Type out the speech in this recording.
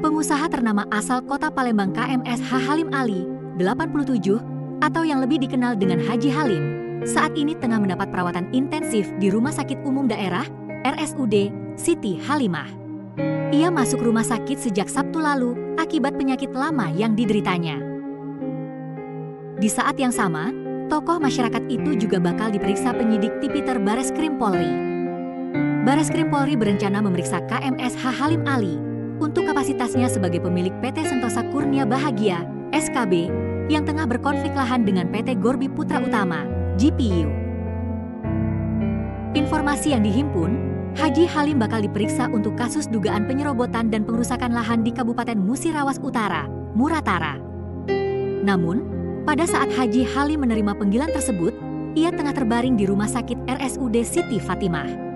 Pengusaha ternama asal kota Palembang Kms HA Halim Ali, 87, atau yang lebih dikenal dengan Haji Halim, saat ini tengah mendapat perawatan intensif di Rumah Sakit Umum Daerah, RSUD Siti Khalimah. Ia masuk rumah sakit sejak Sabtu lalu akibat penyakit lama yang dideritanya. Di saat yang sama, tokoh masyarakat itu juga bakal diperiksa penyidik Tipidter Bareskrim Polri. Bareskrim Polri berencana memeriksa Kms HA Halim Ali untuk kapasitasnya sebagai pemilik PT Sentosa Kurnia Bahagia, SKB, yang tengah berkonflik lahan dengan PT Gorby Putra Utama, GPU. Informasi yang dihimpun, Haji Halim bakal diperiksa untuk kasus dugaan penyerobotan dan pengrusakan lahan di Kabupaten Musi Rawas Utara, Muratara. Namun, pada saat Haji Halim menerima panggilan tersebut, ia tengah terbaring di Rumah Sakit RSUD Siti Fatimah.